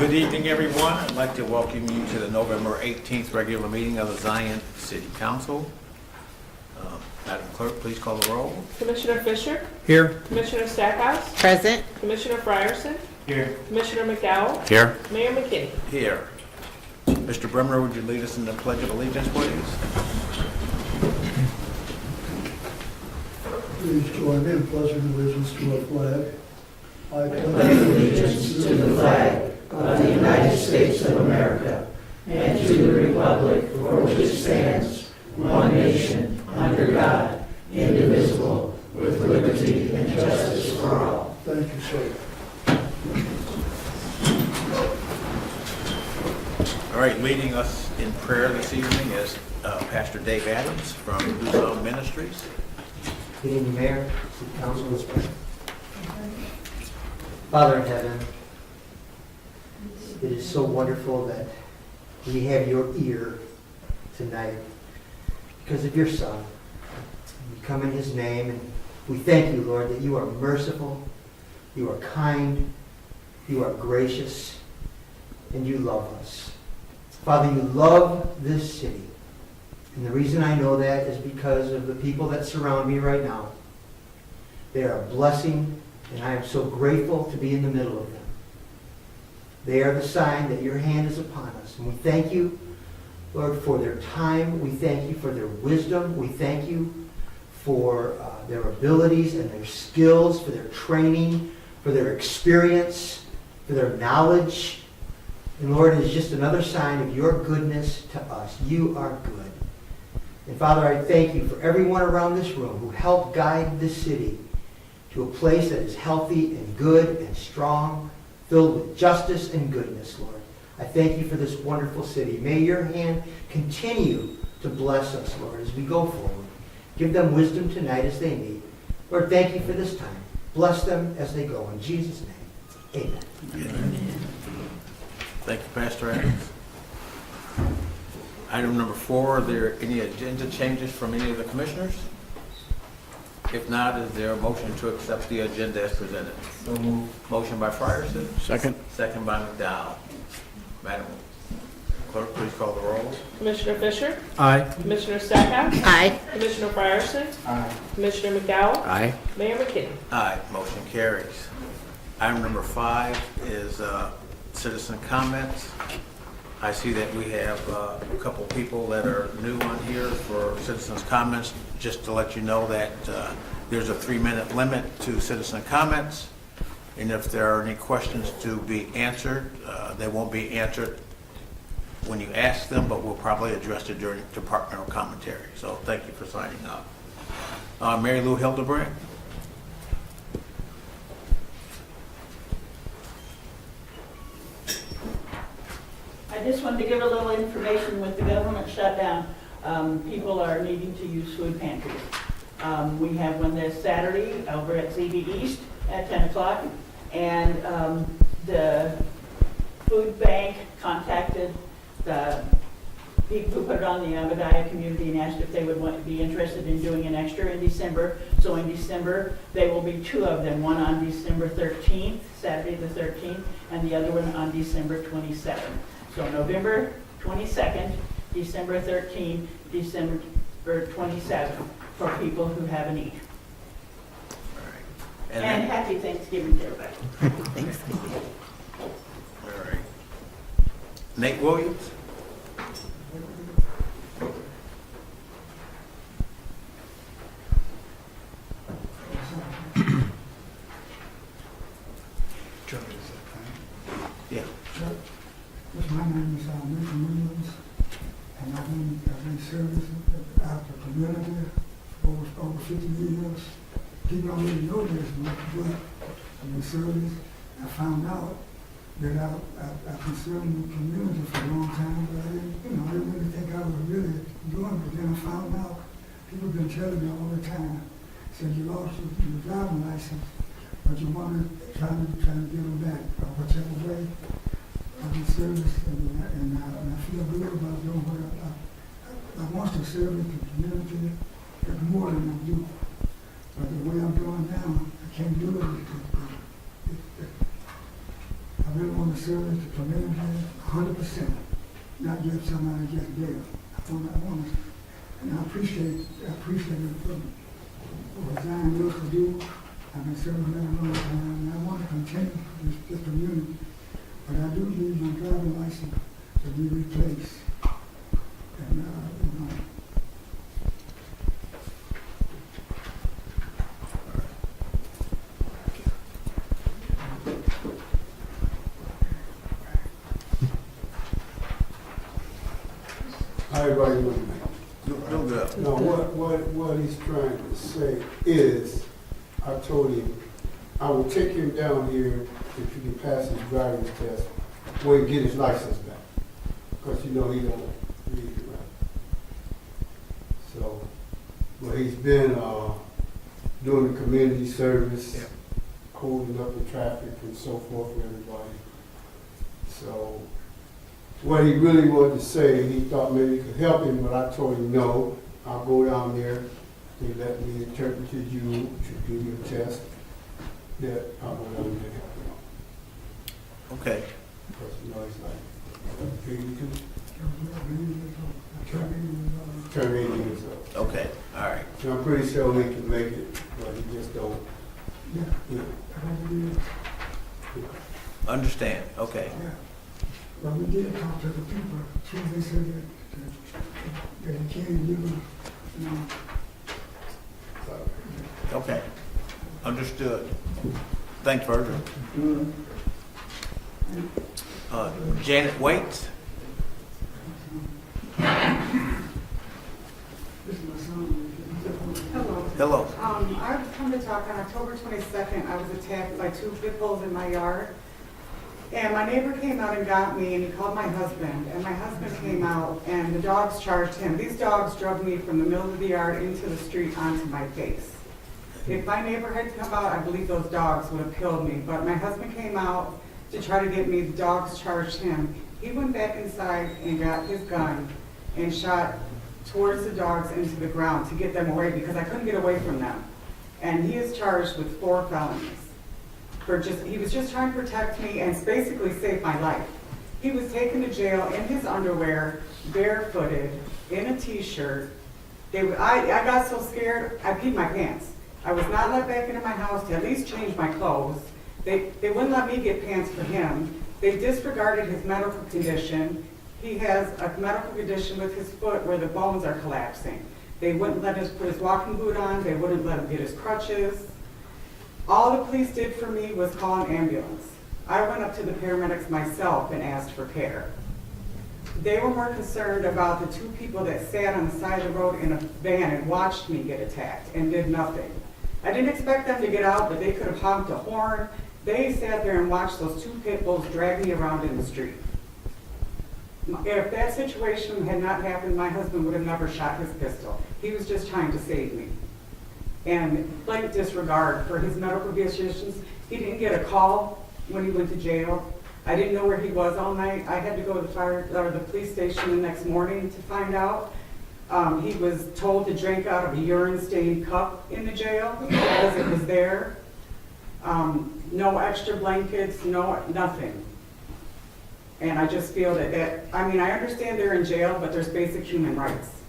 Good evening, everyone. I'd like to welcome you to the November 18th regular meeting of the Zion City Council. Madam Clerk, please call the roll. Commissioner Fisher? Here. Commissioner Stackhouse? Present. Commissioner Frierson? Here. Commissioner McDowell? Here. Mayor McKinney? Here. Mr. Brimmer, would you lead us in the Pledge of Allegiance, please? Please join me in pledging allegiance to our flag. I pledge allegiance to the flag of the United States of America and to the republic for which it stands, one nation, under God, indivisible, with liberty and justice for all. Thank you, sir. All right, leading us in prayer this evening is Pastor Dave Adams from Tucson Ministries. Good evening, Mayor, City Council, let's pray. Father in heaven, it is so wonderful that we have your ear tonight because of your Son. We come in his name, and we thank you, Lord, that you are merciful, you are kind, you are gracious, and you love us. Father, you love this city. And the reason I know that is because of the people that surround me right now. They are a blessing, and I am so grateful to be in the middle of them. They are the sign that your hand is upon us. And we thank you, Lord, for their time. We thank you for their wisdom. We thank you for their abilities and their skills, for their training, for their experience, for their knowledge. And Lord, it is just another sign of your goodness to us. You are good. And Father, I thank you for everyone around this room who helped guide this city to a place that is healthy and good and strong, filled with justice and goodness, Lord. I thank you for this wonderful city. May your hand continue to bless us, Lord, as we go forward. Give them wisdom tonight as they need. Lord, thank you for this time. Bless them as they go. In Jesus' name, amen. Amen. Thank you, Pastor Adams. Item number 4, are there any agenda changes from any of the commissioners? If not, is there a motion to accept the agenda as presented? So moved. Motion by Frierson. Second. Second by McDowell. Madam Clerk, please call the roll. Commissioner Fisher? Aye. Commissioner Stackhouse? Aye. Commissioner Frierson? Aye. Commissioner McDowell? Aye. Mayor McKinney? Aye, motion carries. Item number 5 is citizen comments. I see that we have a couple people that are new on here for citizens' comments. Just to let you know that there's a 3-minute limit to citizen comments. And if there are any questions to be answered, they won't be answered when you ask them, but we'll probably address it during departmental commentary. So thank you for signing up. Mary Lou Hildebrand. I just wanted to give a little information with the government shutdown. People are needing to use food pantries. We have one this Saturday over at ZB East at 10 o'clock. And the food bank contacted the people who put it on the Abadiah community and asked if they would be interested in doing an extra in December. So in December, there will be 2 of them, one on December 13th, Saturday the 13th, and the other one on December 27th. So November 22nd, December 13th, December 27th, for people who have a need. All right. And happy Thanksgiving to everybody. Thanks. All right. Nate Williams. Yeah. My name is Nathan Williams, and I've been serving out the community for over 50 years. People don't really know this, but I've been serving. I found out that I've been serving the community for a long time, but I didn't really think I was really doing it. But then I found out, people have been telling me all the time, so you lost your driving license, but you want to try to get them back, or whichever way. I've been service, and I feel good about doing what I want to serve the community more than I do. But the way I'm doing now, I can't do it. I really want to service to community 100%, not just somebody just there. I want to, and I appreciate it for what Zion does for you. I've been serving them a long time, and I want to continue this community. But I do need my driving license to be replaced. And, you know, How everybody doing? Do good. No, what he's trying to say is, I told him, I will take him down here if he can pass his driver's test, where he get his license back. Because you know he don't read it right. So, well, he's been, doing the community service, Yep. holding up the traffic and so forth for everybody. So, what he really wanted to say, he thought maybe it could help him, but I told him, no, I'll go down there. They let me interpret to you to do your test. That I'll go down there and help him. Okay. Because, you know, he's like, 82, I turn 80 years old. Okay. All right. And I'm pretty sure he can make it, but he just don't, yeah, you know. Understand. Okay. yeah. But we did talk to the people. They said that they can't use, you know. Okay. Understood. Thanks, Virgil. Janet Waits. This is my son. Hello. Hello. I was coming to talk on October 22nd. I was attacked by 2 pit bulls in my yard. And my neighbor came out and got me, and he called my husband. And my husband came out, and the dogs charged him. These dogs drove me from the middle of the yard into the street onto my face. If my neighbor had come out, I believe those dogs would have killed me. But my husband came out to try to get me. The dogs charged him. He went back inside and got his gun and shot towards the dogs into the ground to get them away because I couldn't get away from them. And he is charged with 4 felonies. He was just trying to protect me and basically save my life. He was taken to jail in his underwear, barefooted, in a t-shirt. I got so scared, I peed my pants. I was not let back into my house to at least change my clothes. They wouldn't let me get pants for him. They disregarded his medical condition. He has a medical condition with his foot where the bones are collapsing. They wouldn't let him put his walking boot on. They wouldn't let him get his crutches. All the police did for me was call an ambulance. I went up to the paramedics myself and asked for care. They were more concerned about the 2 people that sat on the side of the road in a van and watched me get attacked and did nothing. I didn't expect them to get out, but they could have honked a horn. They sat there and watched those 2 pit bulls drag me around in the street. If that situation had not happened, my husband would have never shot his pistol. He was just trying to save me. And blatant disregard for his medical conditions. He didn't get a call when he went to jail. I didn't know where he was all night. I had to go to the police station the next morning to find out. He was told to drink out of a urine-stained cup in the jail because it was there. No extra blankets, nothing. And I just feel that, I understand they're in jail, but there's basic human rights.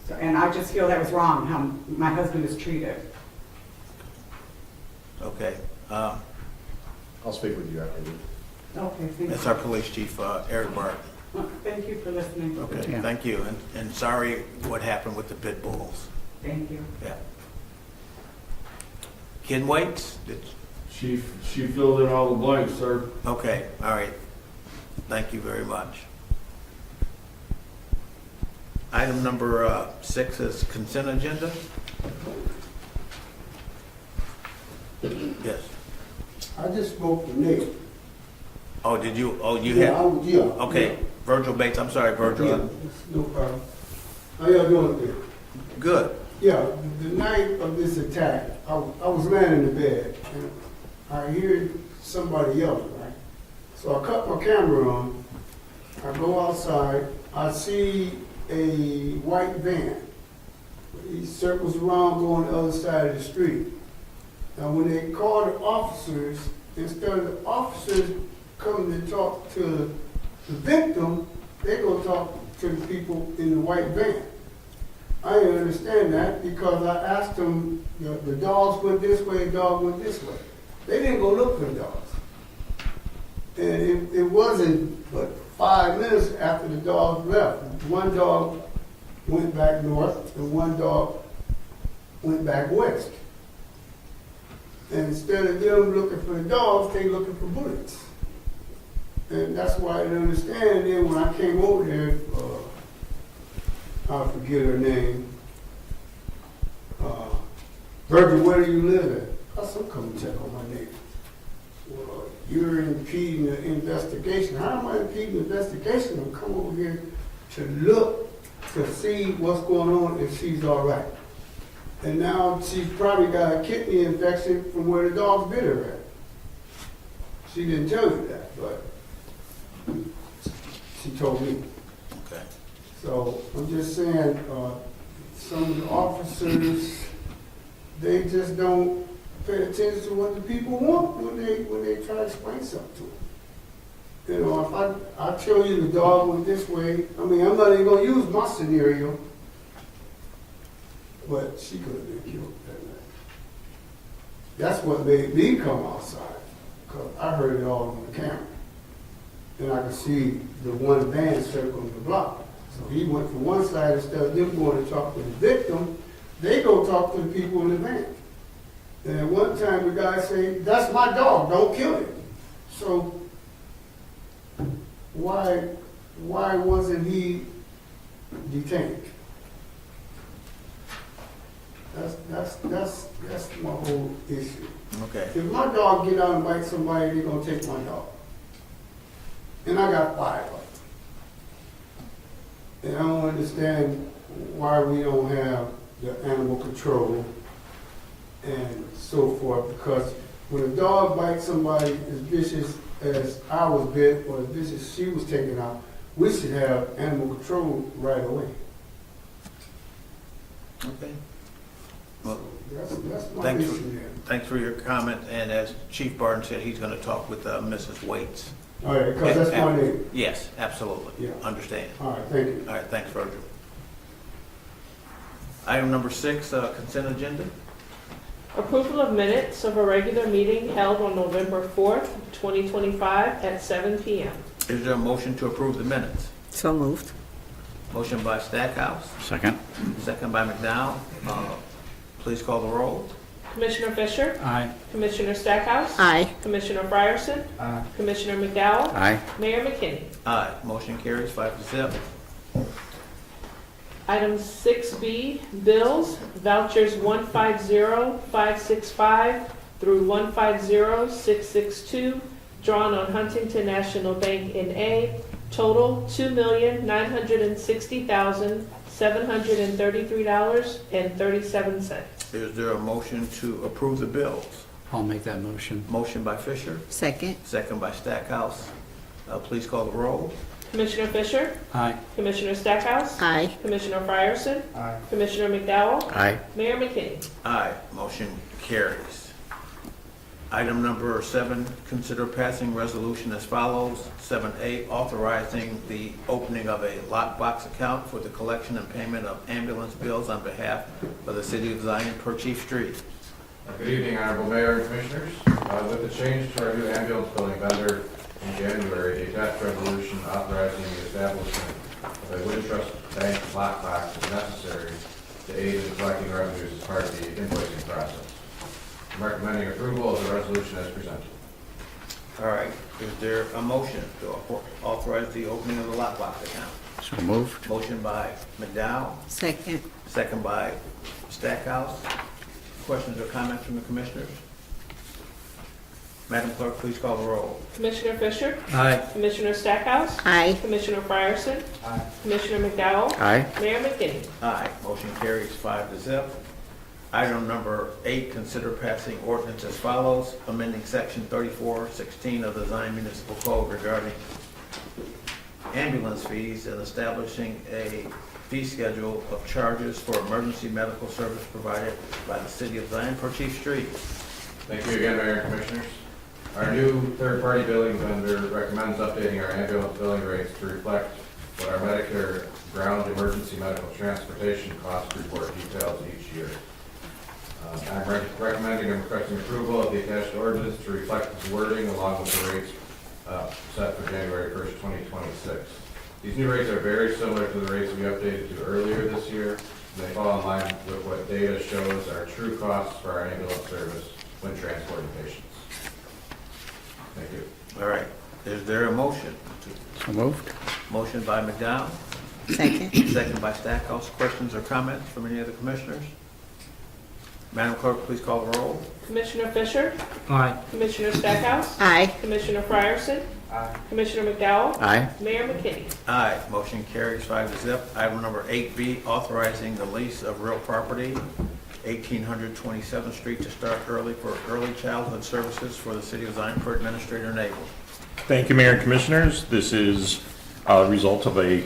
So, and I just feel that was wrong, how my husband is treated. Okay. I'll speak with you after this. Okay, thank That's you. our police chief, Eric Barton. Well, thank you for listening. Okay. Thank you. And sorry what happened with the pit bulls. Thank you. Yeah. Ken Waits? She filled in all the blanks, sir. Okay. All right. Thank you very much. Item number 6 is consent agenda. Yes. I just spoke to Nick. Oh, did you? Oh, you Yeah, had? yeah. Okay. Yeah. Virgil Bates. I'm sorry, Virgil. Yeah, no problem. How y'all doing today? Good. Yeah, the night of this attack, I was laying in the bed, and I hear somebody yelling, right? So I cut my camera on, I go outside, I see a white van. He circles around going the other side of the street. Now when they called the officers, instead of the officers coming to talk to the victim, they go talk to the people in the white van. I didn't understand that because I asked them, the dogs went this way, the dog went this way. They didn't go look for the dogs. And it wasn't but 5 minutes after the dogs left. One dog went back north and one dog went back west. And instead of them looking for the dogs, they looking for bullets. And that's why I didn't understand. Then when I came over there, I forget her name. Virgil, where do you live at? I said, come check on my neighbor. Well, you're impeding the investigation. How am I impeding the investigation? I'm coming over here to look to see what's going on if she's all right. And now she's probably got a kidney infection from where the dogs bit her at. She didn't tell you that, but she told me. Okay. So I'm just saying, some of the officers, they just don't pay attention to what the people want when they try to explain something to them. You know, if I tell you the dog went this way, I mean, I'm not even gonna use my scenario, but she could have been killed that night. That's what made me come outside, because I heard it all on the camera. And I could see the one van circling the block. So he went from one side, instead of them going to talk to the victim, they go talk to the people in the van. And at one time, the guy said, "That's my dog, don't kill him." So why wasn't he detained? That's my whole issue. Okay. If my dog get out and bite somebody, they're gonna take my dog. And I got 5 of them. And I don't understand why we don't have the animal control and so forth, because when a dog bites somebody as vicious as I was bit or as vicious she was taken out, we should have animal control right away. Okay. Well, That's my thanks issue there. thanks for your comment, and as Chief Barton said, he's gonna talk with Mrs. Waits. All right, because that's my name. Yes, absolutely. Yeah. Understand. All right, thank you. All right, thanks, Virgil. Item number 6, consent agenda. Approval of minutes of a regular meeting held on November 4th, 2025 at 7 p.m. Is there a motion to approve the minutes? So moved. Motion by Stackhouse, Second. second by McDowell. Please call the roll. Commissioner Fisher? Aye. Commissioner Stackhouse? Aye. Commissioner Fryerson? Aye. Commissioner McDowell? Aye. Mayor McKinney? Aye. Motion carries 5-0. Item 6B, bills, vouchers 150565 through 150662, drawn on Huntington National Bank N.A., total $2,960,733.37. Is there a motion to approve the bills? I'll make that motion. Motion by Fisher, Second. second by Stackhouse. Please call the roll. Commissioner Fisher? Aye. Commissioner Stackhouse? Aye. Commissioner Fryerson? Aye. Commissioner McDowell? Aye. Mayor McKinney? Aye. Motion carries. Item number 7, consider passing resolution as follows. 7A, authorizing the opening of a lockbox account for the collection and payment of ambulance bills on behalf of the City of Zion per Chief Street. Good evening, Honorable Mayor and Commissioners. With the change to our new ambulance billing vendor in January, a attached resolution authorizing the establishment of a Wintrust Bank lockbox is necessary to aid in collecting revenues as part of the invoicing process. I'm recommending approval of the resolution as presented. All right. Is there a motion to authorize the opening of the lockbox account? So moved. Motion by McDowell, Second. second by Stackhouse. Questions or comments from the commissioners? Madam Clerk, please call the roll. Commissioner Fisher? Aye. Commissioner Stackhouse? Aye. Commissioner Fryerson? Aye. Commissioner McDowell? Aye. Mayor McKinney? Aye. Motion carries 5-0. Item number 8, consider passing ordinance as follows, amending section 3416 of the Zion Municipal Code regarding ambulance fees and establishing a fee schedule of charges for emergency medical service provided by the City of Zion per Chief Street. Thank you again, Mayor and Commissioners. Our new third-party billing vendor recommends updating our ambulance billing rates to reflect what our Medicare ground emergency medical transportation cost report details each year. I'm recommending and requesting approval of the attached ordinance to reflect this wording along with the rates set for January 1st, 2026. These new rates are very similar to the rates we updated to earlier this year, and they fall in line with what data shows are true costs for our ambulance service when transporting patients. Thank you. All right, is there a motion? So moved. Motion by McDowell, Second. second by Stackhouse. Questions or comments from any of the commissioners? Madam Clerk, please call the roll. Commissioner Fisher? Aye. Commissioner Stackhouse? Aye. Commissioner Fryerson? Aye. Commissioner McDowell? Aye. Mayor McKinney? Aye, motion carries 5-0. Item number 8B, authorizing the lease of real property, 1827th Street to start early for early childhood services for the city of Zion for Administrator Nabel. Thank you, Mayor and Commissioners. This is a result of a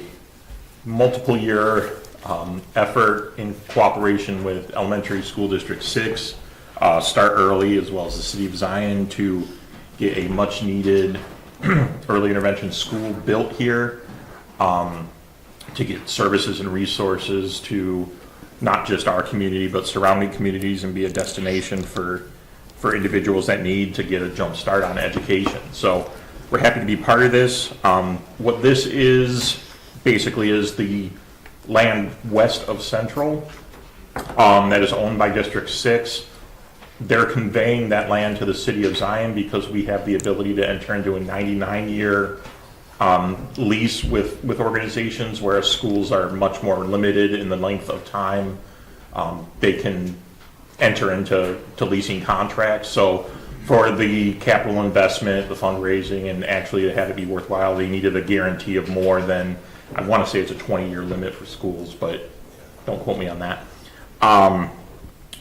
multiple-year effort in cooperation with Elementary School District 6, Start Early, as well as the City of Zion, to get a much-needed early intervention school built here, to get services and resources to not just our community, but surrounding communities, and be a destination for individuals that need to get a jump start on education. So we're happy to be part of this. What this is, basically, is the land west of Central that is owned by District 6. They're conveying that land to the City of Zion because we have the ability to enter into a 99-year lease with organizations, whereas schools are much more limited in the length of time they can enter into leasing contracts. So for the capital investment, the fundraising, and actually it had to be worthwhile, they needed a guarantee of more than, I want to say it's a 20-year limit for schools, but don't quote me on that.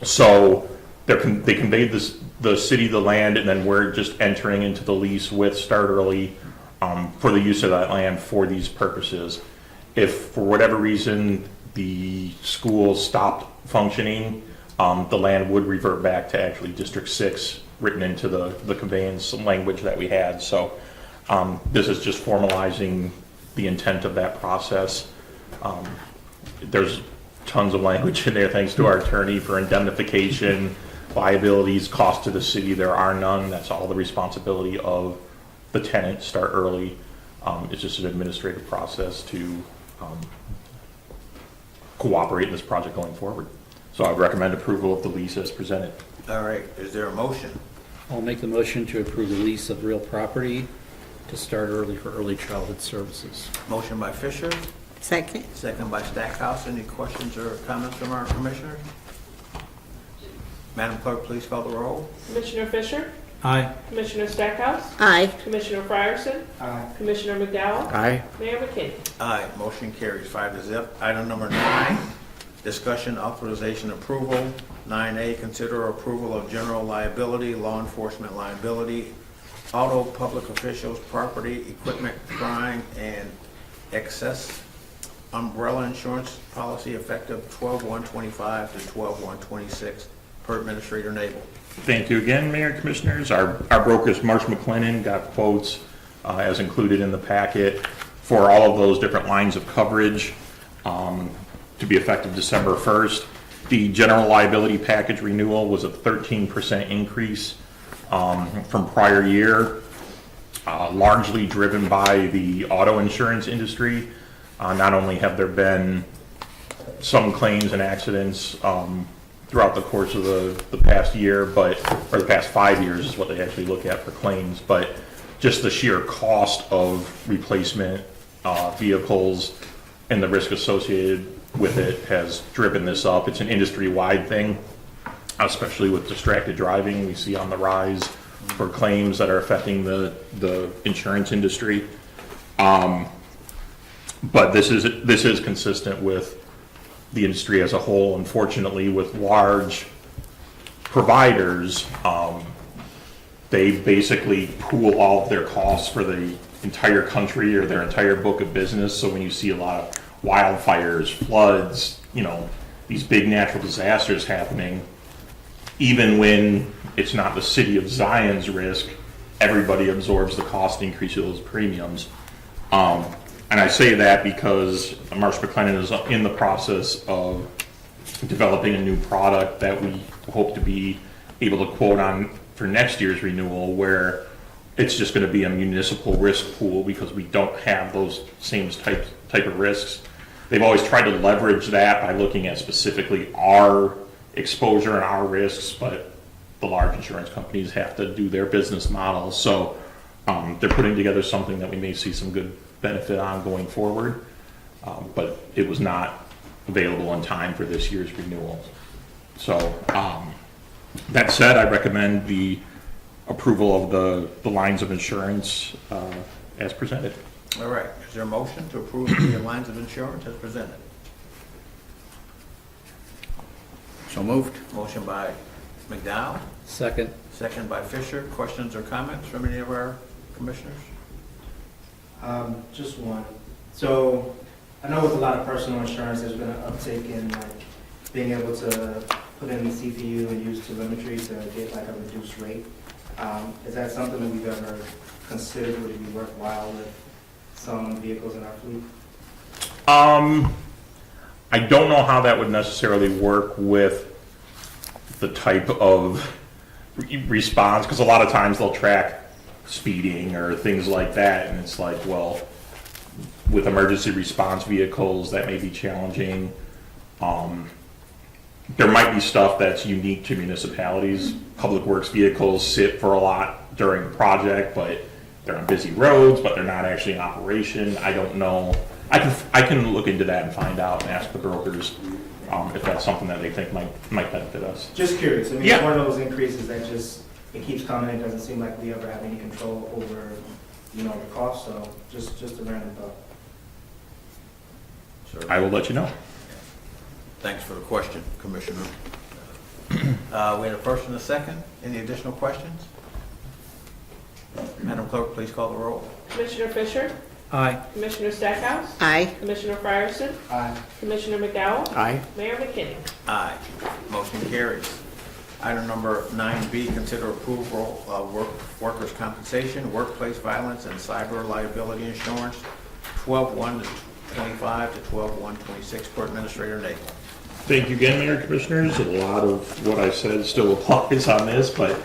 So they conveyed the city the land, and then we're just entering into the lease with Start Early for the use of that land for these purposes. If for whatever reason the school stopped functioning, the land would revert back to actually District 6 written into the conveyance language that we had. So this is just formalizing the intent of that process. There's tons of language in there thanks to our attorney for indemnification, liabilities, cost to the city. There are none. That's all the responsibility of the tenant, Start Early. It's just an administrative process to cooperate in this project going forward. So I would recommend approval of the lease as presented. All right, is there a motion? I'll make the motion to approve the lease of real property to Start Early for early childhood services. Motion by Fisher, Second. second by Stackhouse. Any questions or comments from our commissioners? Madam Clerk, please call the roll. Commissioner Fisher? Aye. Commissioner Stackhouse? Aye. Commissioner Fryerson? Aye. Commissioner McDowell? Aye. Mayor McKinney? Aye, motion carries 5-0. Item number 9, discussion, authorization, approval. 9A, consider approval of general liability, law enforcement liability, auto, public officials, property, equipment, crime, and excess umbrella insurance policy effective 12/1/25 to 12/1/26 per Administrator Nabel. Thank you again, Mayor and Commissioners. Our brokers, Marsh McLennan, got quotes as included in the packet for all of those different lines of coverage to be effective December 1st. The general liability package renewal was a 13% increase from prior year, largely driven by the auto insurance industry. Not only have there been some claims and accidents throughout the course of the past year, or the past 5 years is what they actually look at for claims, but just the sheer cost of replacement vehicles and the risk associated with it has driven this up. It's an industry-wide thing, especially with distracted driving. We see on the rise for claims that are affecting the insurance industry. But this is consistent with the industry as a whole. Unfortunately, with large providers, they basically pool all of their costs for the entire country or their entire book of business. So when you see a lot of wildfires, floods, these big natural disasters happening, even when it's not the City of Zion's risk, everybody absorbs the cost increase of those premiums. And I say that because Marsh McLennan is in the process of developing a new product that we hope to be able to quote on for next year's renewal, where it's just going to be a municipal risk pool because we don't have those same type of risks. They've always tried to leverage that by looking at specifically our exposure and our risks, but the large insurance companies have to do their business models. So they're putting together something that we may see some good benefit on going forward, but it was not available in time for this year's renewal. So that said, I recommend the approval of the lines of insurance as presented. All right, is there a motion to approve the lines of insurance as presented? So moved. Motion by McDowell, Second. second by Fisher. Questions or comments from any of our commissioners? Just one. So I know with a lot of personal insurance, there's been an uptick in like being able to put in the CPU and use telemetry to get like a reduced rate. Is that something that we've ever considered? Would it be worthwhile with some vehicles in our fleet? I don't know how that would necessarily work with the type of response, because a lot of times they'll track speeding or things like that, and it's like, well, with emergency response vehicles, that may be challenging. There might be stuff that's unique to municipalities. Public works vehicles sit for a lot during the project, but they're on busy roads, but they're not actually in operation. I don't know. I can look into that and find out and ask the brokers if that's something that they think might benefit us. Just curious. I mean, Yeah. it's one of those increases that just, it keeps coming. It doesn't seem like we ever have any control over, the cost. So just a random thought. Sure. I will let you know. Thanks for the question, Commissioner. We had a first and a second. Any additional questions? Madam Clerk, please call the roll. Commissioner Fisher? Aye. Commissioner Stackhouse? Aye. Commissioner Fryerson? Aye. Commissioner McDowell? Aye. Mayor McKinney? Aye. Motion carries. Item number 9B, consider approval of workers' compensation, workplace violence, and cyber liability insurance, 12/1/25 to 12/1/26 per Administrator Nagel. Thank you again, Mayor and Commissioners. A lot of what I said still applies on this, but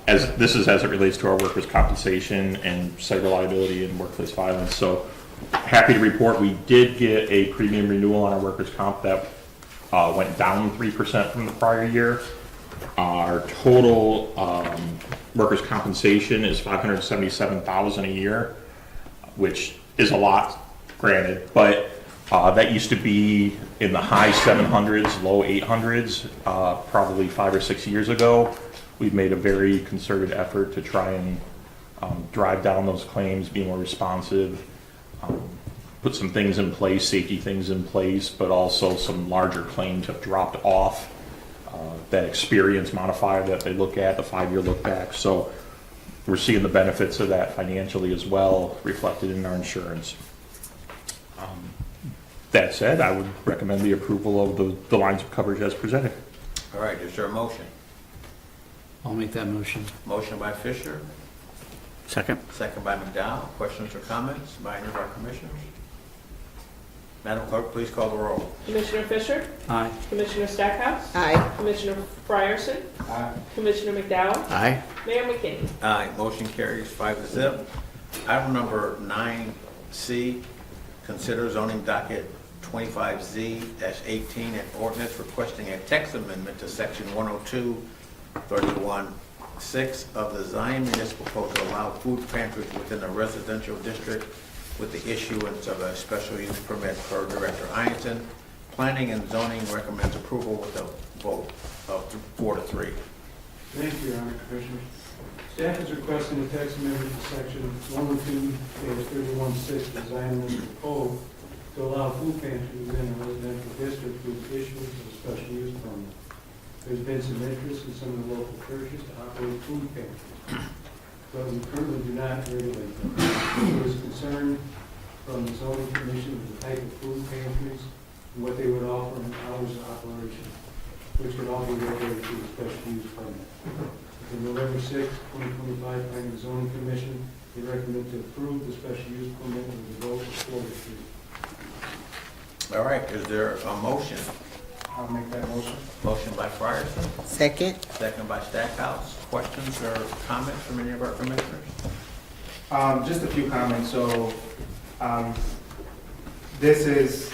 as it relates to our workers' compensation and cyber liability and workplace violence. So happy to report we did get a premium renewal on our workers' comp that went down 3% from the prior year. Our total workers' compensation is $577,000 a year, which is a lot, granted, but that used to be in the high 700s, low 800s, probably 5 or 6 years ago. We've made a very concerted effort to try and drive down those claims, be more responsive, put some things in place, safety things in place, but also some larger claims have dropped off. That experience modifier that they look at, the 5-year look back. So we're seeing the benefits of that financially as well, reflected in our insurance. That said, I would recommend the approval of the lines of coverage as presented. All right, is there a motion? I'll make that motion. Motion by Fisher, Second. second by McDowell. Questions or comments by any of our commissioners? Madam Clerk, please call the roll. Commissioner Fisher? Aye. Commissioner Stackhouse? Aye. Commissioner Fryerson? Aye. Commissioner McDowell? Aye. Mayor McKinney? Aye, motion carries 5-0. Item number 9C, consider zoning docket 25Z-18 and ordinance requesting a text amendment to section 102-31-6 of the Zion Municipal Code to allow food pantries within a residential district with the issuance of a special use permit per Director Ianson. Planning and zoning recommends approval with a vote of 4-3. Thank you, Your Honor, Commissioner. Staff is requesting a text amendment to section 102-31-6 of the Zion Municipal Code to allow food pantries within a residential district with the issuance of a special use permit. There's been some interest in some of the local churches to operate food pantries, but we currently do not regulate them. There is concern from the zoning commission of the type of food pantries and what they would offer in hours of operation, which would all be regulated through a special use permit. The November 6, 2025, planning and zoning commission, they recommend to approve the special use permit with the vote of 4-3. All right, is there a motion? I'll make that motion. Motion by Frierson, Second. second by Stackhouse. Questions or comments from any of our commissioners? Just a few comments. So, this is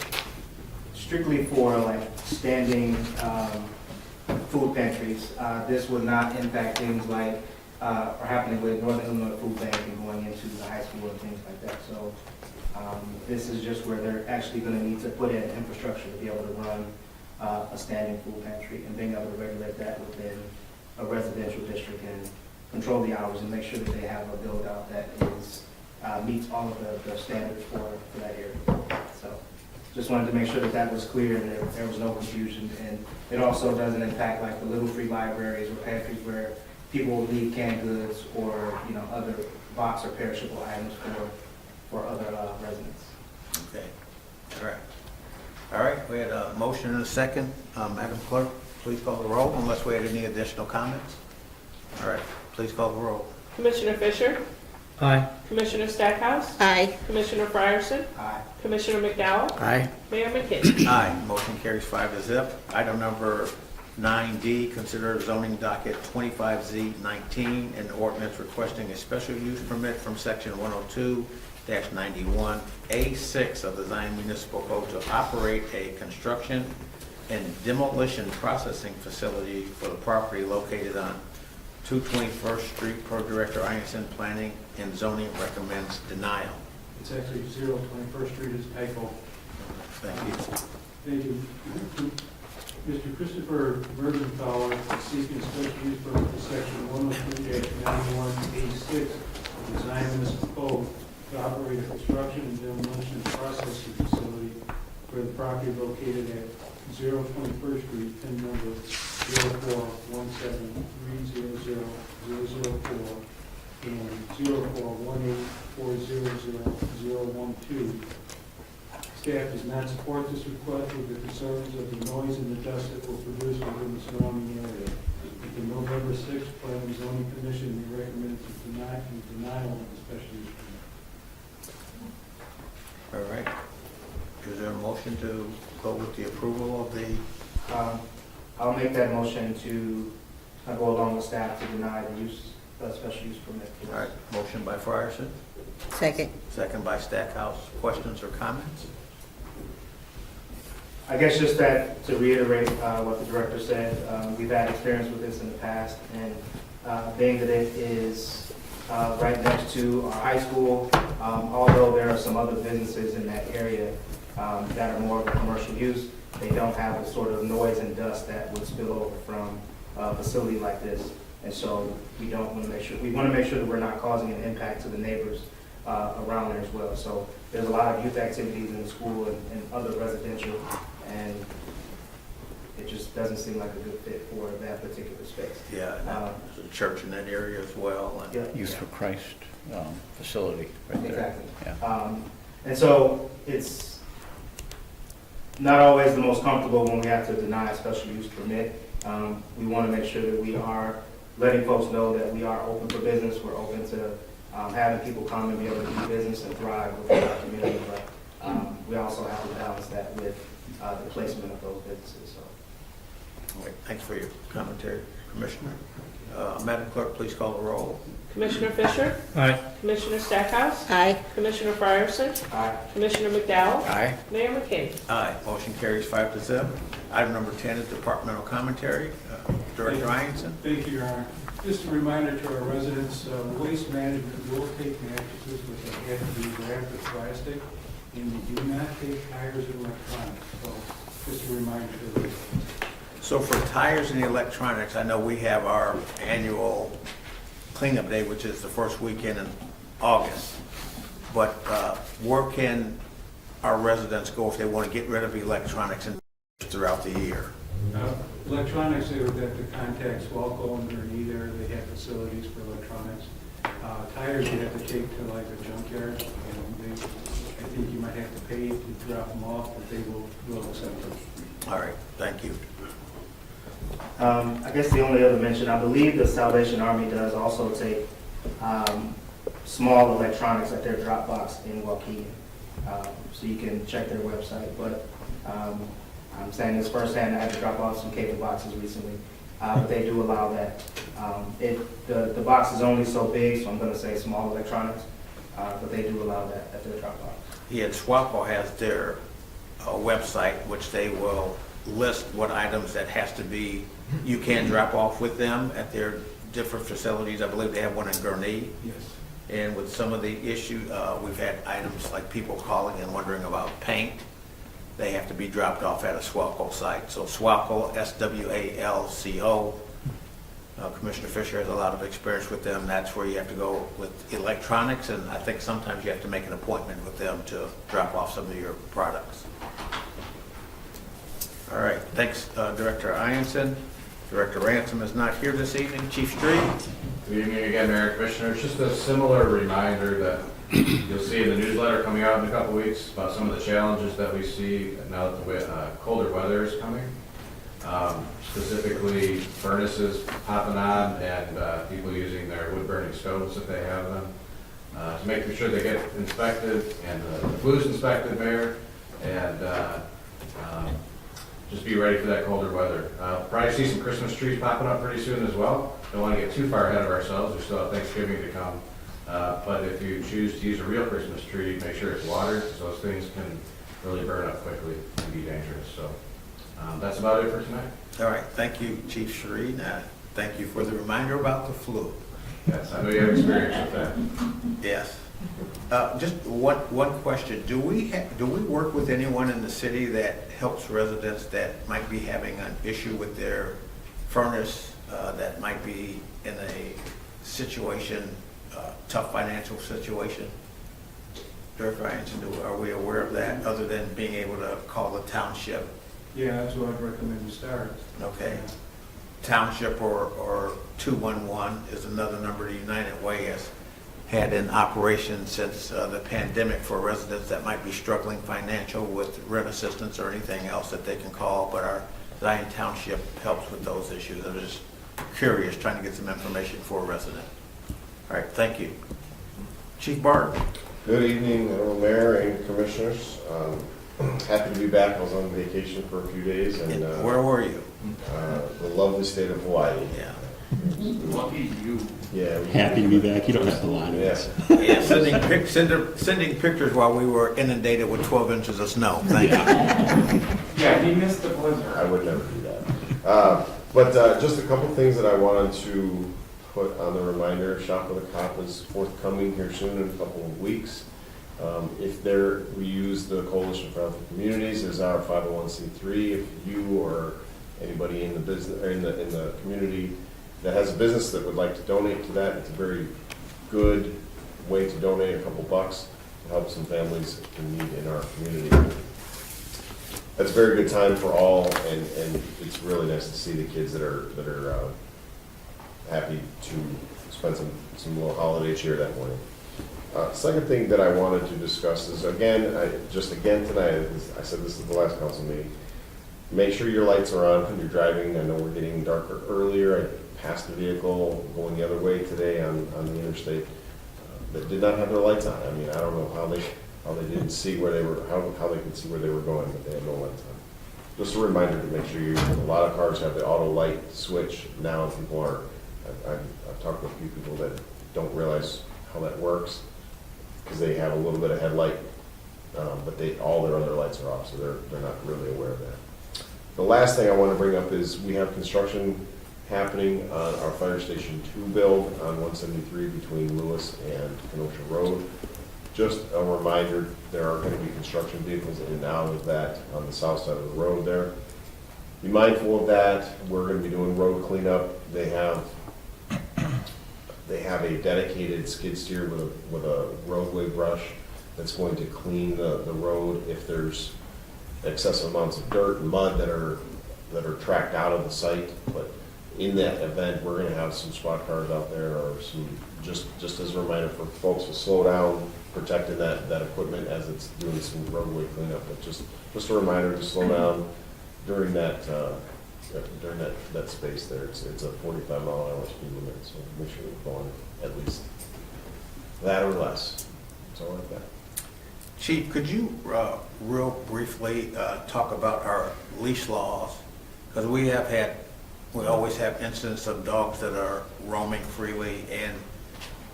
strictly for like standing food pantries. This would not impact things like are happening with Northern Illinois Food Bank and going into the high school and things like that. So, this is just where they're actually going to need to put in infrastructure to be able to run a standing food pantry and being able to regulate that within a residential district and control the hours and make sure that they have a build out that is meets all of the standards for that area. So just wanted to make sure that that was clear and there was no confusion. And it also doesn't impact like the little free libraries or pantries where people will leave canned goods or, you know, other box or perishable items for other residents. Okay, all right. All right, we had a motion and a second. Madam Clerk, please call the roll unless we had any additional comments. All right, please call the roll. Commissioner Fisher? Aye. Commissioner Stackhouse? Aye. Commissioner Frierson? Aye. Commissioner McDowell? Aye. Mayor McKinney? Aye, motion carries 5-0. Item number 9D, consider zoning docket 25Z19, an ordinance requesting a special use permit from section 102-91A6 of the Zion Municipal Code to operate a construction and demolition processing facility for the property located on 221st Street. Per Director Ianson, Planning and Zoning recommends denial. It's actually 21st Street is typo. Thank you. Thank you. Mr. Christopher Mergenthaler is seeking special use permit for section 103-91A6 of the Zion Municipal Code to operate a construction and demolition processing facility for the property located at 021st Street, PIN number 0417300004 and 0418400012. Staff does not support this request with the concerns of the noise and the dust that will produce within the surrounding area. At the November 6th Planning and Zoning Commission, we recommend to deny the denial of the special use permit. All right. Is there a motion to go with the approval of the, I'll make that motion to go along with staff to deny the special use permit. all right, motion by Frierson, Second. second by Stackhouse. Questions or comments? I guess just that, to reiterate what the director said, we've had experience with this in the past, and being that it is right next to our high school, although there are some other businesses in that area that are more of a commercial use, they don't have the sort of noise and dust that would spill over from a facility like this. And so we want to make sure that we're not causing an impact to the neighbors around there as well. So there's a lot of youth activities in the school and other residential, and it just doesn't seem like a good fit for that particular space. Yeah, and there's a church in that area as well. And Yeah. Youth for Christ facility right there. Exactly. Yeah. And so it's not always the most comfortable when we have to deny a special use permit. We want to make sure that we are letting folks know that we are open for business. We're open to having people come and be able to do business and thrive within our community. But we also have to balance that with the placement of those businesses. So. all right, thanks for your commentary, Commissioner. Madam Clerk, please call the roll. Commissioner Fisher? Aye. Commissioner Stackhouse? Aye. Commissioner Frierson? Aye. Commissioner McDowell? Aye. Mayor McKinney? Aye, motion carries 5-0. Item number 10 is departmental commentary. Director Ianson. Thank you, Your Honor. Just a reminder to our residents, waste management will take mattresses, but they have to be wrapped with plastic, and we do not take tires and electronics. So just a reminder to the residents. So for tires and electronics, I know we have our annual cleanup day, which is the first weekend in August. But where can our residents go if they want to get rid of electronics and throughout the year? Electronics, they would have to contact Swalco and they're either, they have facilities for electronics. Tires you have to take to like a junkyard, and I think you might have to pay to drop them off, but they will accept them. All right, thank you. I guess the only other mention, I believe the Salvation Army does also take small electronics at their drop box in Waukegan. So you can check their website, but I'm saying this firsthand, I had to drop off some cable boxes recently, but they do allow that. The box is only so big, so I'm gonna say small electronics, but they do allow that at their drop box. Yeah, SWAPO has their website, which they will list what items that has to be, you can drop off with them at their different facilities. I believe they have one in Gurnee. Yes. And with some of the issue, we've had items like people calling and wondering about paint. They have to be dropped off at a SWALCO site. So SWALCO, SWALCO, Commissioner Fisher has a lot of experience with them. That's where you have to go with electronics, and I think sometimes you have to make an appointment with them to drop off some of your products. All right, thanks, Director Ianson. Director Ransom is not here this evening. Chief Street? Good evening again, Mayor and Commissioners. Just a similar reminder that you'll see in the newsletter coming out in a couple weeks about some of the challenges that we see now that the colder weather is coming. Specifically furnaces popping on and people using their wood-burning stoves if they have them. To make sure they get inspected and the flue's inspected, Mayor, and just be ready for that colder weather. Probably see some Christmas trees popping up pretty soon as well. Don't want to get too far ahead of ourselves. We still have Thanksgiving to come. But if you choose to use a real Christmas tree, make sure it's watered, because those things can really burn up quickly and be dangerous. So that's about it for tonight. All right, thank you, Chief Shereen. Thank you for the reminder about the flu. Yes, I know you have experience with that. Yes. Just one question. Do we work with anyone in the city that helps residents that might be having an issue with their furnace, that might be in a situation, tough financial situation? Director Ianson, are we aware of that, other than being able to call the township? Yeah, that's what I'd recommend to start. Okay. Township or 211 is another number the United Way has had in operation since the pandemic for residents that might be struggling financial with rent assistance or anything else that they can call, but our Zion Township helps with those issues. I'm just curious, trying to get some information for a resident. All right, thank you. Chief Barton. Good evening, Honorable Mayor and Commissioners. Happy to be back. I was on vacation for a few days, and where were you? The lovely state of Hawaii. Yeah. Lucky you. Yeah. Happy to be back. You don't have to lie to us. Yeah, sending pictures while we were inundated with 12 inches of snow. Thank you. Yeah, he missed the blizzard. I would never do that. But just a couple things that I wanted to put on the reminder. Shop with a Cop is forthcoming here soon in a couple of weeks. We use the Coalition for Healthy Communities as our 501c3. If you or anybody in the business or in the community that has a business that would like to donate to that, it's a very good way to donate a couple bucks to help some families in need in our community. That's a very good time for all, and it's really nice to see the kids that are happy to spend some little holiday cheer that morning. Second thing that I wanted to discuss is, again tonight, I said this is the last council meeting, make sure your lights are on when you're driving. I know we're getting darker earlier. I passed a vehicle going the other way today on the interstate that did not have their lights on. I mean, I don't know how they didn't see where they were, how they could see where they were going, but they had no lights on. Just a reminder to make sure a lot of cars have the auto light switch now. People are, I've talked with a few people that don't realize how that works, because they have a little bit of headlight, but all their other lights are off, so they're not really aware of that. The last thing I want to bring up is we have construction happening on our Fire Station 2 build on 173 between Lewis and Kenosha Road. Just a reminder, there are going to be construction vehicles in and out of that on the south side of the road there. Be mindful of that. We're going to be doing road cleanup. They have a dedicated skid steer with a roadway brush that's going to clean the road if there's excessive amounts of dirt and mud that are tracked out of the site. But in that event, we're going to have some squad cars out there, or some just as a reminder for folks to slow down, protecting that equipment as it's doing some roadway cleanup. But just a reminder to slow down during that during that space there. It's a 45-mile-an-hour speed limit, so make sure you're going at least that or less. Something like that. Chief, could you real briefly talk about our leash laws? Because we always have incidents of dogs that are roaming freely, and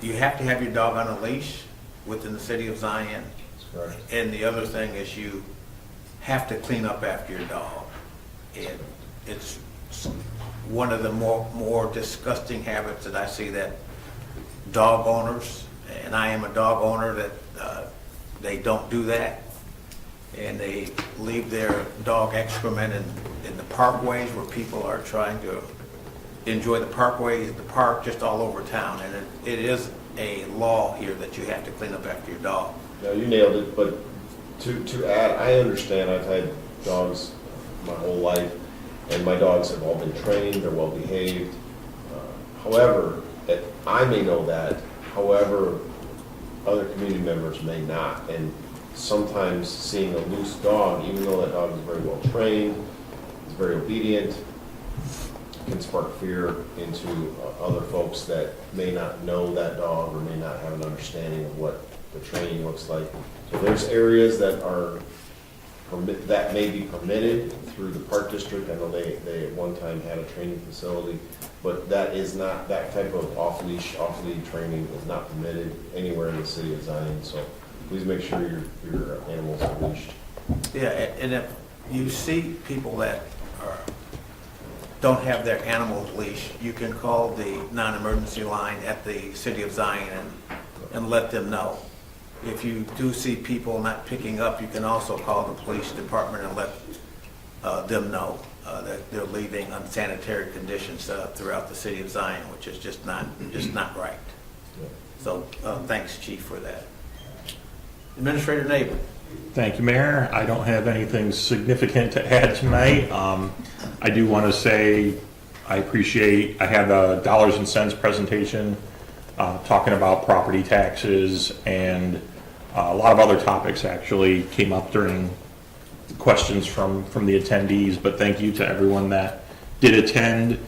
you have to have your dog on a leash within the city of Zion. That's correct. And the other thing is you have to clean up after your dog. And it's one of the more disgusting habits that I see that dog owners, and I am a dog owner, that they don't do that. And they leave their dog excrement in the parkways where people are trying to enjoy the parkways, the park, just all over town. And it is a law here that you have to clean up after your dog. No, you nailed it, but to add, I understand, I've had dogs my whole life, and my dogs have all been trained, they're well behaved. However, I may know that, however, other community members may not. And sometimes seeing a loose dog, even though that dog is very well trained, is very obedient, can spark fear into other folks that may not know that dog or may not have an understanding of what the training looks like. So there's areas that that may be permitted through the park district. I know they at one time had a training facility, but that is not, that type of off-leash, off-lead training is not permitted anywhere in the city of Zion. So please make sure your animals are leashed. Yeah, and if you see people that don't have their animals leashed, you can call the non-emergency line at the city of Zion and let them know. If you do see people not picking up, you can also call the police department and let them know that they're leaving unsanitary conditions throughout the city of Zion, which is just not right. So thanks, Chief, for that. Administrator Nabel. Thank you, Mayor. I don't have anything significant to add tonight. I do want to say I had a dollars and cents presentation talking about property taxes, and a lot of other topics actually came up during questions from the attendees, but thank you to everyone that did attend.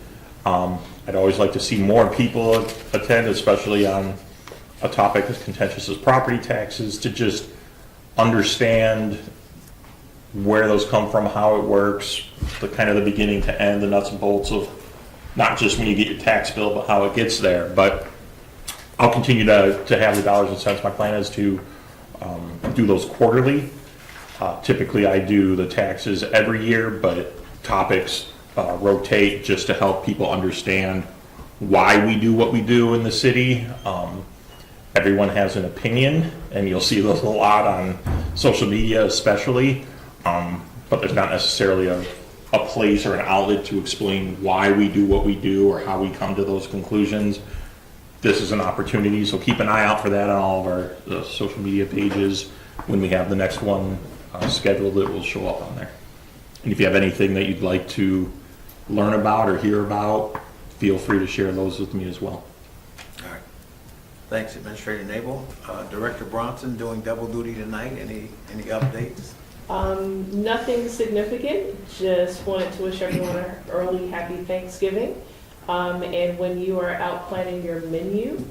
I'd always like to see more people attend, especially on a topic as contentious as property taxes, to just understand where those come from, how it works, the kind of the beginning to end, the nuts and bolts of not just when you get your tax bill, but how it gets there. But I'll continue to have the dollars and cents. My plan is to do those quarterly. Typically, I do the taxes every year, but topics rotate just to help people understand why we do what we do in the city. Everyone has an opinion, and you'll see those a lot on social media especially, but there's not necessarily a place or an outlet to explain why we do what we do or how we come to those conclusions. This is an opportunity, so keep an eye out for that on all of our social media pages. When we have the next one scheduled, it will show up on there. And if you have anything that you'd like to learn about or hear about, feel free to share those with me as well. All right. Thanks, Administrator Nabel. Director Bronson doing double duty tonight. Any updates? Nothing significant. Just wanted to wish everyone an early happy Thanksgiving. And when you are out planning your menu,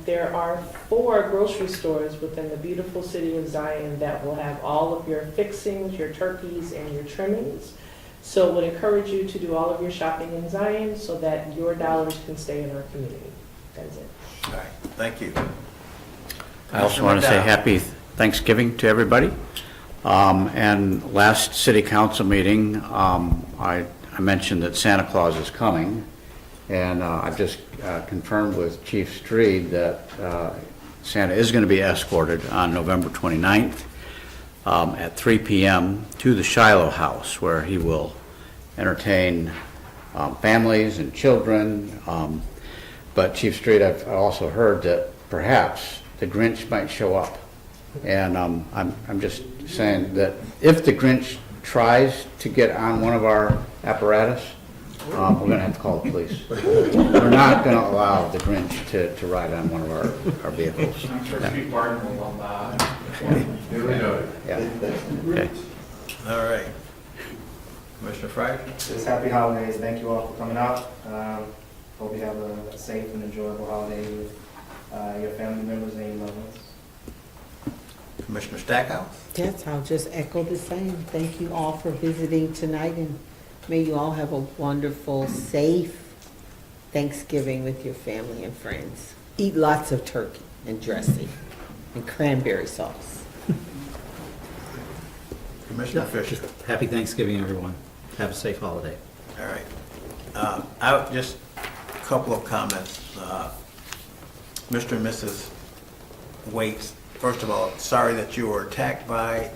there are 4 grocery stores within the beautiful city of Zion that will have all of your fixings, your turkeys, and your trimmings. So would encourage you to do all of your shopping in Zion so that your dollars can stay in our community. That's it. All right. Thank you. I also want to say happy Thanksgiving to everybody. And last city council meeting, I mentioned that Santa Claus is coming. And I've just confirmed with Chief Streed that Santa is going to be escorted on November 29th at 3 p.m. to the Shiloh House, where he will entertain families and children. But Chief Streed, I've also heard that perhaps the Grinch might show up. And I'm just saying that if the Grinch tries to get on one of our apparatus, we're going to have to call the police. We're not going to allow the Grinch to ride on one of our vehicles. I'm sure Chief Barton will Duly noted. Yeah. Okay. All right. Commissioner Friday? Just happy holidays. Thank you all for coming out. Hope you have a safe and enjoyable holiday with your family members and your loved ones. Commissioner Stackhouse? Yes, I'll just echo the same. Thank you all for visiting tonight, and may you all have a wonderful, safe Thanksgiving with your family and friends. Eat lots of turkey and dressing and cranberry sauce. Commissioner Fisher? Happy Thanksgiving, everyone. Have a safe holiday. All right. Just a couple of comments. Mr. and Mrs. Waits, first of all, sorry that you were attacked by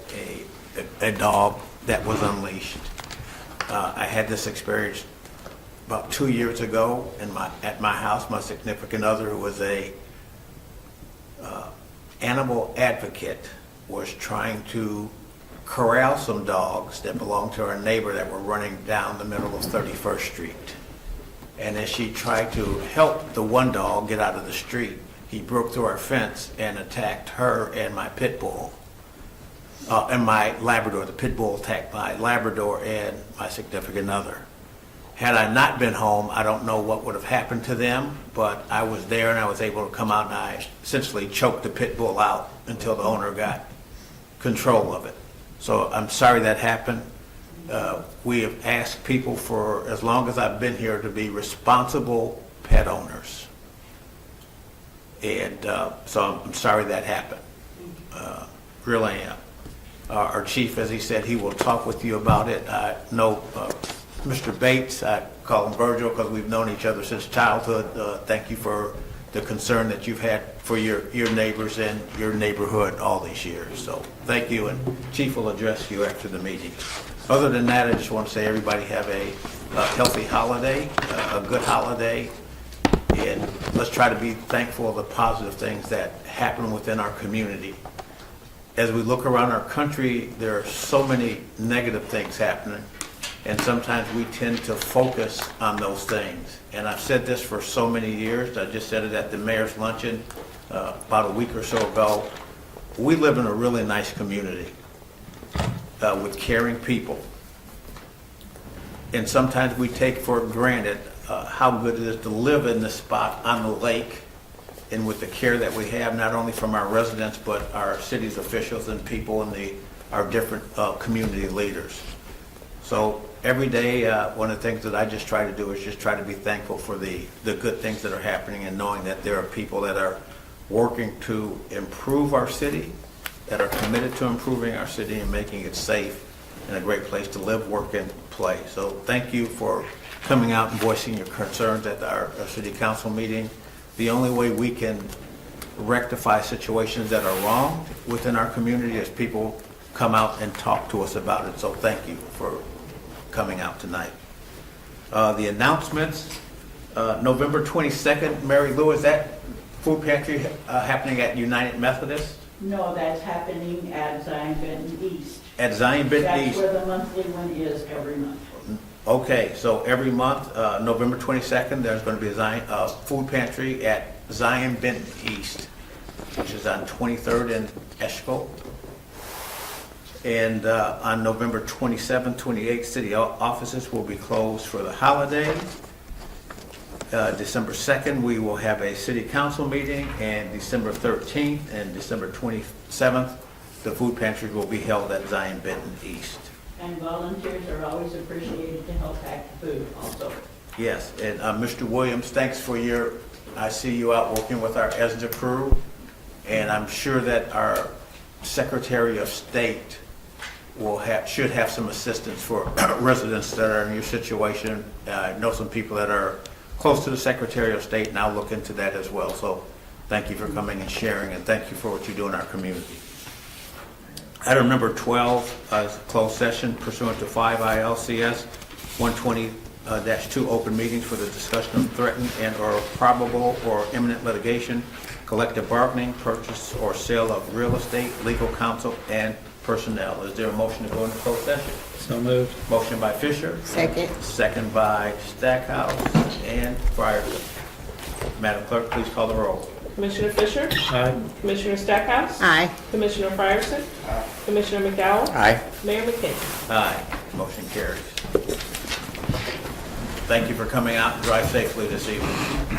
a dog that was unleashed. I had this experience about 2 years ago at my house. My significant other, who was a animal advocate, was trying to corral some dogs that belonged to our neighbor that were running down the middle of 31st Street. And as she tried to help the one dog get out of the street, he broke through our fence and attacked her and my pit bull. And my Labrador. The pit bull attacked my Labrador and my significant other. Had I not been home, I don't know what would have happened to them, but I was there and I was able to come out and I essentially choked the pit bull out until the owner got control of it. So I'm sorry that happened. We have asked people for as long as I've been here to be responsible pet owners. And so I'm sorry that happened. Really am. Our chief, as he said, he will talk with you about it. I know Mr. Bates, I call him Virgil because we've known each other since childhood. Thank you for the concern that you've had for your neighbors and your neighborhood all these years. So thank you, and Chief will address you after the meeting. Other than that, I just want to say everybody have a healthy holiday, a good holiday, and let's try to be thankful of the positive things that happen within our community. As we look around our country, there are so many negative things happening, and sometimes we tend to focus on those things. And I've said this for so many years. I just said it at the mayor's luncheon about a week or so ago. We live in a really nice community with caring people. And sometimes we take for granted how good it is to live in this spot on the lake, and with the care that we have, not only from our residents, but our city's officials and people and our different community leaders. So every day, one of the things that I just try to do is just try to be thankful for the good things that are happening, and knowing that there are people that are working to improve our city, that are committed to improving our city and making it safe and a great place to live, work, and play. So thank you for coming out and voicing your concerns at our city council meeting. The only way we can rectify situations that are wrong within our community is people come out and talk to us about it. So thank you for coming out tonight. The announcements, November 22nd, Mary Lou, is that food pantry happening at United Methodist? No, that's happening at Zion Benton East. At Zion Benton East? That's where the monthly one is every month. Okay, so every month, November 22nd, there's going to be a Zion, food pantry at Zion Benton East, which is on 23rd and Eschkel. And on November 27th, 28th, city offices will be closed for the holiday. December 2nd, we will have a city council meeting, and December 13th and December 27th, the food pantry will be held at Zion Benton East. And volunteers are always appreciated to help pack the food also. Yes, and Mr. Williams, thanks for I see you out working with our ESDA crew, and I'm sure that our Secretary of State should have some assistance for residents that are in your situation. I know some people that are close to the Secretary of State, and I'll look into that as well. So thank you for coming and sharing, and thank you for what you do in our community. Item number 12 is a closed session pursuant to 5 ILCS 120-2, open meetings for the discussion of threatened and or probable or imminent litigation, collective bargaining, purchase or sale of real estate, legal counsel, and personnel. Is there a motion to go into closed session? So moved. Motion by Fisher. Second. Second by Stackhouse and Frierson. Madam Clerk, please call the roll. Commissioner Fisher? Aye. Commissioner Stackhouse? Aye. Commissioner Frierson? Commissioner McDowell? Aye. Mayor McKinney? Aye. Motion carries. Thank you for coming out and drive safely this evening.